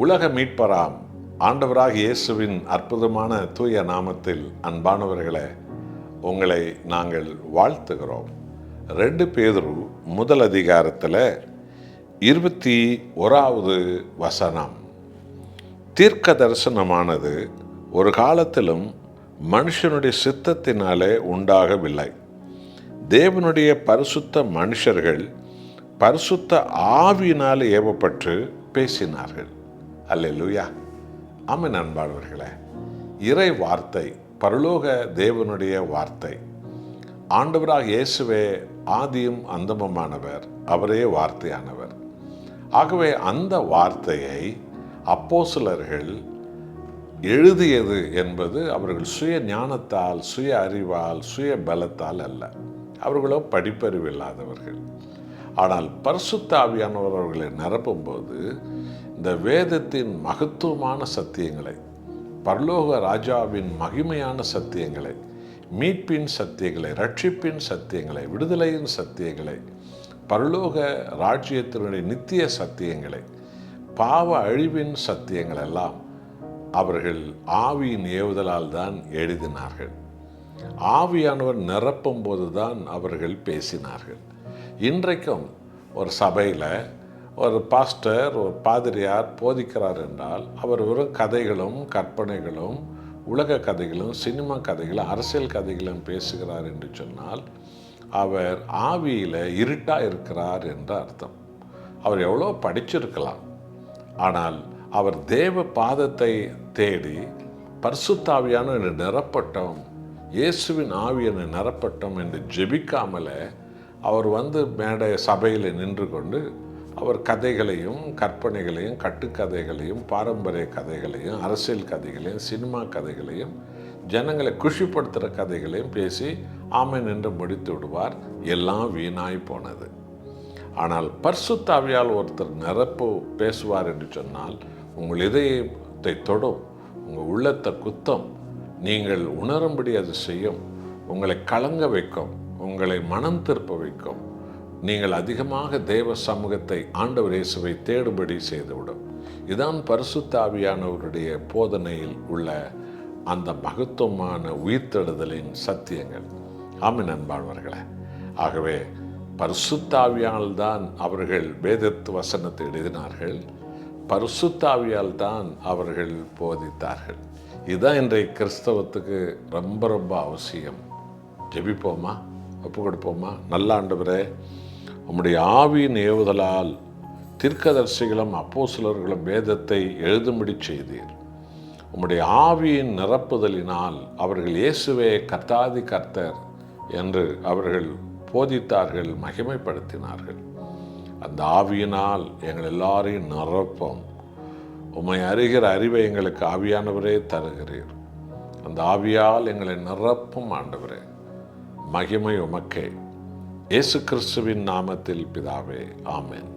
உலக மீட்பராம் ஆண்டவராக இயேசுவின் அற்புதமான தூய நாமத்தில் அன்பானவர்களே, உங்களை நாங்கள் வாழ்த்துகிறோம். 2 பேதுரு முதல் அதிகாரத்தில் 21வது வசனம். தீர்க்க தரிசனமானது ஒரு காலத்திலும் மனுஷனுடைய சித்தத்தினாலே உண்டாகவில்லை. தேவனுடைய பரிசுத்த மனுஷர்கள் பரிசுத்த ஆவியினால் ஏவப்பட்டு பேசினார்கள். அல்லேலூயா. ஆமென். அன்பானவர்களே, இறை வார்த்தை பரலோக தேவனுடைய வார்த்தை. ஆண்டவராக இயேசுவே ஆதியும் அந்தமுமானவர், அவரே வார்த்தையானவர். ஆகவே அந்த வார்த்தையை அப்போஸ்தலர்கள் எழுதியது என்பது அவர்கள் சுய ஞானத்தால், சுய அறிவால், சுய பலத்தால் அல்ல. அவர்களோ படிப்பறிவு இல்லாதவர்கள். ஆனால் பரிசுத்த ஆவியானவர் அவர்களை நிரப்பும்போது இந்த வேதத்தின் மகத்துவமான சத்தியங்களை, பரலோக ராஜாவின் மகிமையான சத்தியங்களை, மீட்பின் சத்தியங்களை, ரட்சிப்பின் சத்தியங்களை, விடுதலையின் சத்தியங்களை, பரலோக ராஜ்யத்தினுடைய நித்திய சத்தியங்களை, பாவ அழிவின் சத்தியங்கள் எல்லாம் அவர்கள் ஆவியின் ஏவுதலால் தான் எழுதினார்கள். ஆவியானவர் நிரப்பும் போதுதான் அவர்கள் பேசினார்கள். இன்றைக்கும் ஒரு சபையில் ஒரு பாஸ்டர், ஒரு பாதிரியார் போதிக்கிறார் என்றால் அவர் வெறும் கதைகளும் கற்பனைகளும் உலக கதைகளும் சினிமா கதைகளும் அரசியல் கதைகளும் பேசுகிறார் என்று சொன்னால் அவர் ஆவியில் இருட்டாக இருக்கிறார் என்று அர்த்தம். அவர் எவ்வளோ படிச்சிருக்கலாம், ஆனால் அவர் தேவ பாதத்தை தேடி பரிசுத்தாவியான நிரப்பட்டோம், இயேசுவின் ஆவியனை நிரப்பட்டோம் என்று ஜெபிக்காமலே அவர் மேடை சபையில் நின்று கொண்டு அவர் கதைகளையும் கற்பனைகளையும் கட்டுக்கதைகளையும் பாரம்பரிய கதைகளையும் அரசியல் கதைகளையும் சினிமா கதைகளையும் ஜனங்களை குஷிப்படுத்துகிற கதைகளையும் பேசி ஆமென் என்று முடித்து விடுவார். எல்லாம் வீணாய் போனது. ஆனால் பரிசுத்த ஆவியால் ஒருத்தர் நிரப்பு பேசுவார் என்று சொன்னால் உங்கள் இதயத்தை தொடும், உங்கள் உள்ளத்தை குத்தம், நீங்கள் உணரும்படி அது செய்யும், உங்களை கலங்க வைக்கும், உங்களை மனம் திருப்ப வைக்கும். நீங்கள் அதிகமாக தேவ சமூகத்தை, ஆண்டவர் இயேசுவை தேடும்படி செய்துவிடும். இதுதான் பரிசுத்த ஆவியானவருடைய போதனையில் உள்ள அந்த மகத்துவமான உயிர்த்தெழுதலின் சத்தியங்கள். ஆமென் அன்பானவர்களே. ஆகவே பரிசுத்த ஆவியால் தான் அவர்கள் வேதத்து வசனத்தை எழுதினார்கள், பரிசுத்த ஆவியால் தான் அவர்கள் போதித்தார்கள். இதுதான் இன்றைய கிறிஸ்தவத்துக்கு ரொம்ப ரொம்ப அவசியம். ஜெபிப்போமா, ஒப்பு கொடுப்போமா. நல்ல ஆண்டவரே, உம்முடைய ஆவியின் ஏவுதலால் தீர்க்கதரிசிகளும் அப்போஸ்தலர்களும் வேதத்தை எழுதும்படி செய்தீர். உம்முடைய ஆவியின் நிரப்புதலினால் அவர்கள் இயேசுவே கர்த்தாதி கர்த்தர் என்று அவர்கள் போதித்தார்கள், மகிமைப்படுத்தினார்கள். அந்த ஆவியினால் எங்கள் எல்லாரையும் நிரப்போம். உம்மை அறிகிற அறிவை எங்களுக்கு ஆவியானவரே தருகிறீர். அந்த ஆவியால் எங்களை நிரப்பும் ஆண்டவரே. மகிமை உமக்கே. இயேசு கிறிஸ்துவின் நாமத்தில் பிதாவே, ஆமென்.